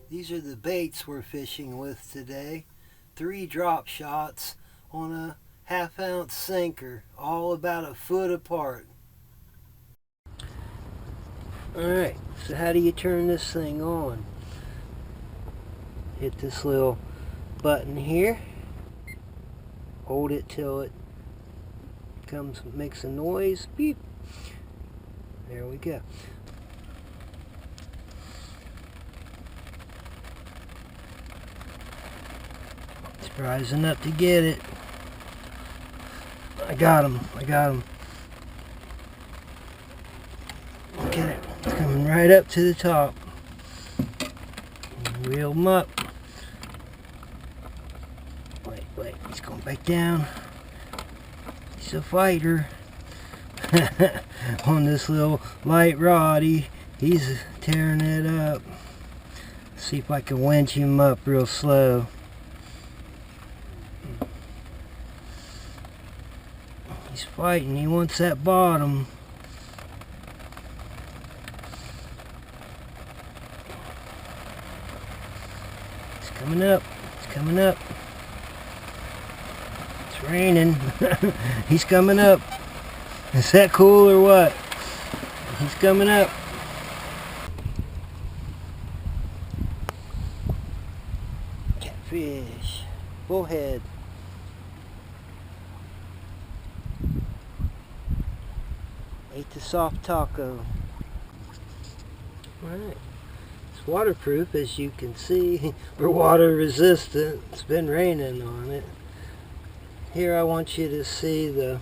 These are the baits we're fishing with today. 3 drop shots on a 1/2 ounce sinker, all about a foot apart. Alright, so how do you turn this thing on? Hit this little button here. Hold it till it makes a noise. Beep. There we go. It's rising up to get it. I got him. Look at it. It's coming right up to the top. Reel him up. Wait. He's going back down. He's a fighter. On this little light rod, he's tearing it up. See if I can winch him up real slow. He's fighting. He wants that bottom. It's coming up. It's raining. He's coming up. Is that cool or what? He's coming up. Catfish. Bullhead. Ate the soft taco. Alright. It's waterproof, as you can see. We're water resistant. It's been raining on it. Here I want you to see the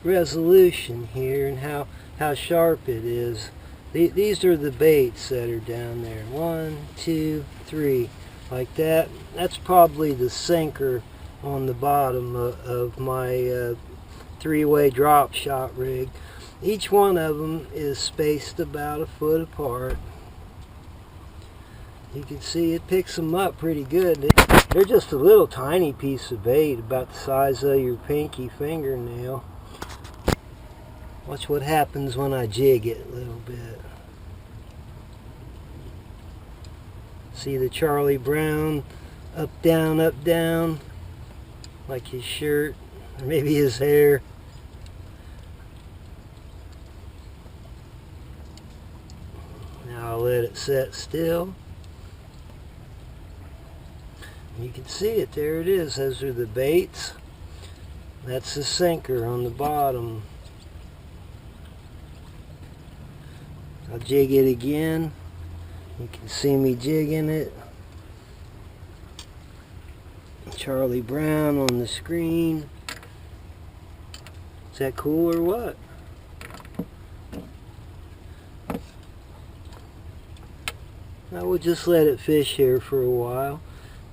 resolution here and how sharp it is. These are the baits that are down there. 1, 2, 3, like that. That's probably the sinker on the bottom of my 3-way drop shot rig. Each one of them is spaced about a foot apart. You can see it picks them up pretty good. They're just a little tiny piece of bait, about the size of your pinky fingernail. Watch what happens when I jig it a little bit. See the Charlie Brown, up, down, like his shirt, or maybe his hair. Now I'll let it set still. You can see it, there it is. Those are the baits. That's the sinker on the bottom. I'll jig it again. You can see me jigging it. Charlie Brown on the screen. Is that cool or what? I will just let it fish here for a while.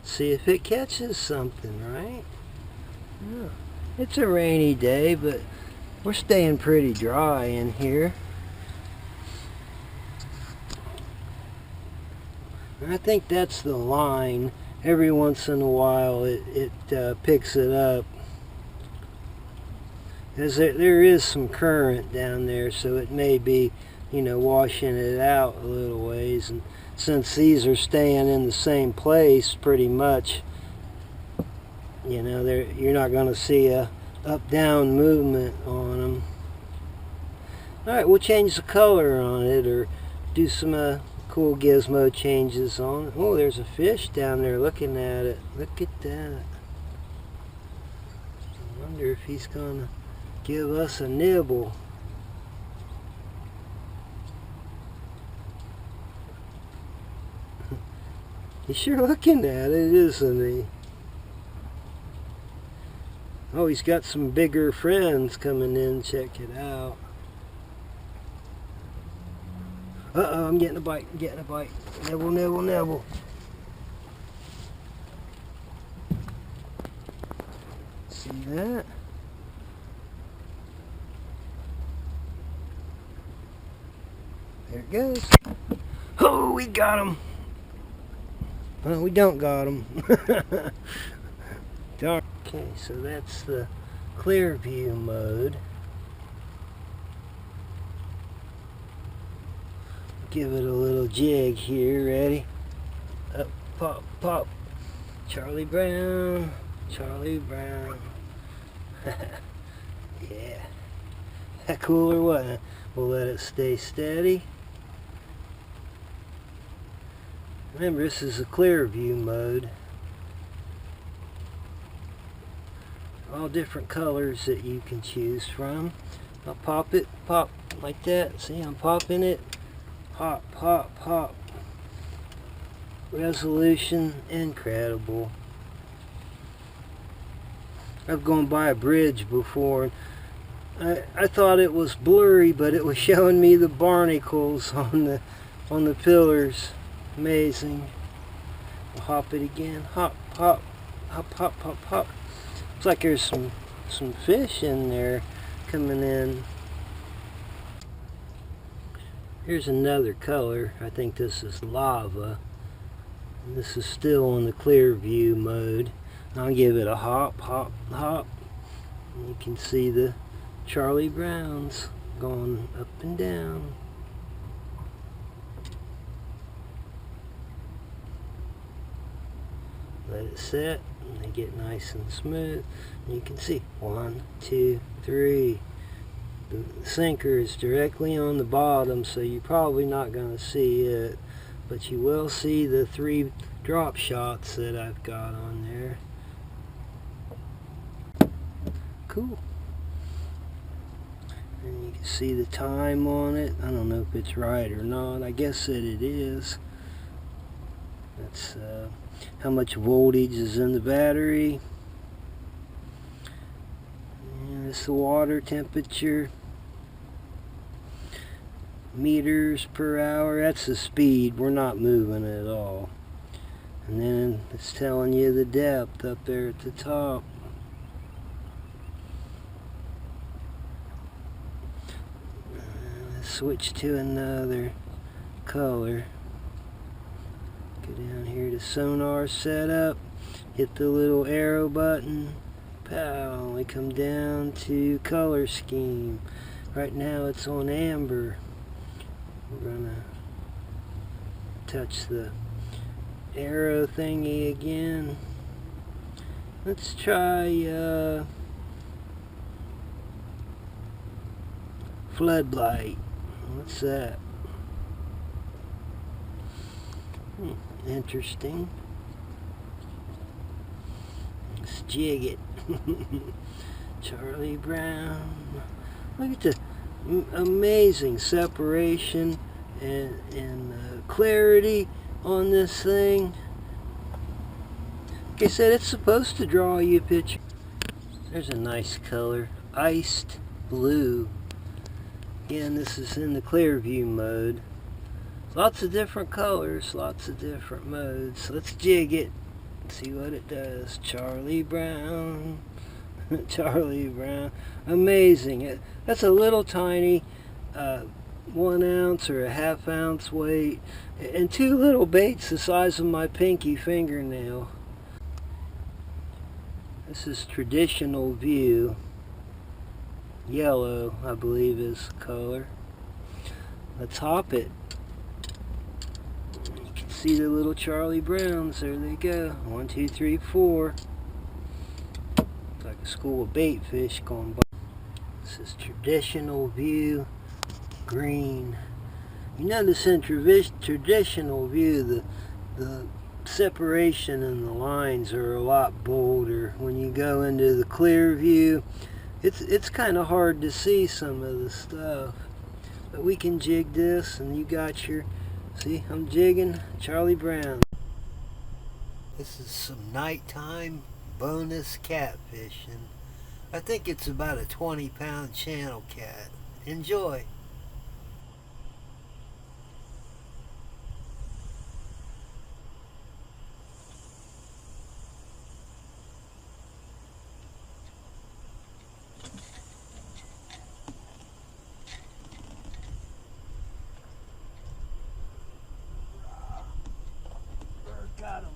See if it catches something, right? Yeah. It's a rainy day, but we're staying pretty dry in here. I think that's the line. Every once in a while it picks it up. Because there is some current down there, so it may be, washing it out a little ways. And since these are staying in the same place pretty much, you're not going to see a up-down movement on them. Alright, we'll change the color on it or do some cool gizmo changes on it. Oh, there's a fish down there looking at it. Look at that. I wonder if he's going to give us a nibble. He's sure looking at it, isn't he? Oh, he's got some bigger friends coming in. Check it out. Uh-oh, I'm getting a bite. Nibble. See that? There it goes. Oh, we got him. Well, we don't got him. Darn. Okay, so that's the clear view mode. Give it a little jig here. Ready? Up, pop, pop. Charlie Brown, Charlie Brown. Yeah. That cool or what? We'll let it stay steady. Remember, this is a clear view mode. All different colors that you can choose from. I'll pop it, pop, like that. See, I'm popping it. Pop, pop, pop. Resolution, incredible. I've gone by a bridge before. I thought it was blurry, but it was showing me the barnacles on the pillars. Amazing. We'll hop it again. Hop, hop, hop, hop, hop, hop. Looks like there's some fish in there coming in. Here's another color. I think this is lava. And this is still in the clear view mode. I'll give it a hop, hop, hop. And you can see the Charlie Browns going up and down. Let it set and they get nice and smooth. And you can see 1, 2, 3. The sinker is directly on the bottom, so you're probably not going to see it, but you will see the 3 drop shots that I've got on there. Cool. And you can see the time on it. I don't know if it's right or not. I guess that it is. That's how much voltage is in the battery. And it's the water temperature. Meters per hour. That's the speed. We're not moving at all. And then it's telling you the depth up there at the top. Let's switch to another color. Go down here to Sonar setup. Hit the little arrow button. Pow. We come down to color scheme. Right now it's on amber. We're gonna touch the arrow thingy again. Let's try floodlight. What's that? Interesting. Let's jig it. Charlie Brown. Look at the amazing separation and clarity on this thing. Like I said, it's supposed to draw you a picture. There's a nice color, iced blue. Again, this is in the clear view mode. Lots of different colors, lots of different modes. Let's jig it, see what it does. Charlie Brown. Charlie Brown. Amazing. That's a little tiny 1 ounce or a ½ ounce weight, and 2 little baits the size of my pinky fingernail. This is traditional view. Yellow, I believe, is the color. Let's hop it. You can see the little Charlie Browns. There they go. 1, 2, 3, 4. Like a school of bait fish going by. This is traditional view, green. You notice in traditional view the separation and the lines are a lot bolder. When you go into the clear view, it's kind of hard to see some of the stuff. But we can jig this, and you got your, see, I'm jigging Charlie Brown. This is some nighttime bonus catfishing. I think it's about a 20-pound channel cat. Enjoy. Got him.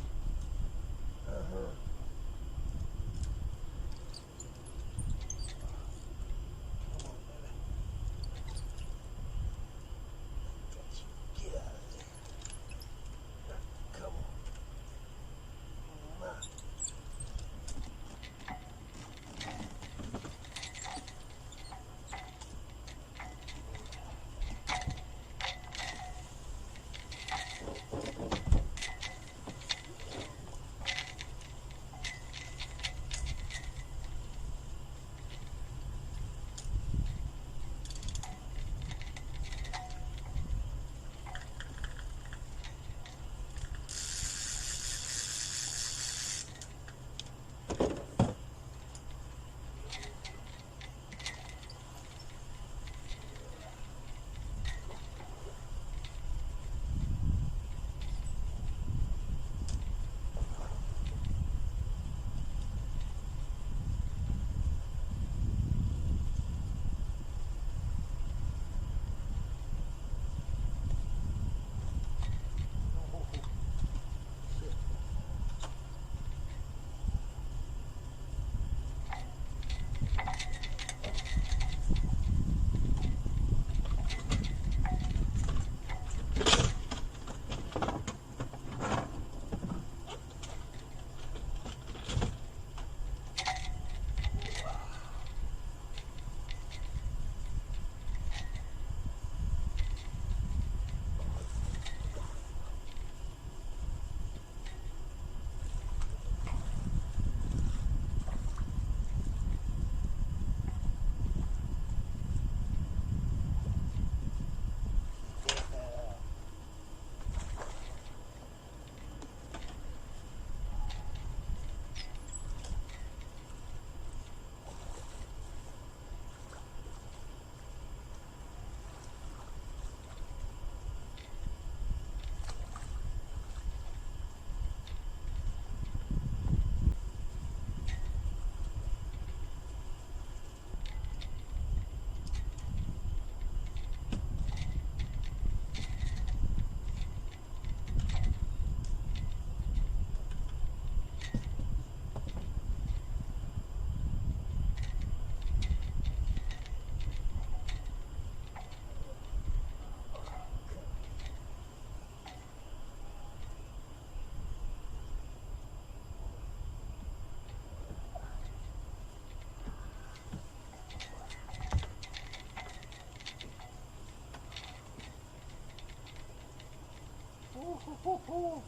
$20.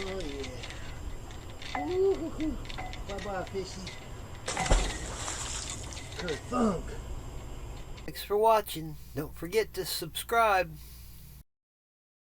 Oh yeah. Bye-bye, fishy. Kerthunk. Thanks for watching. Don't forget to subscribe.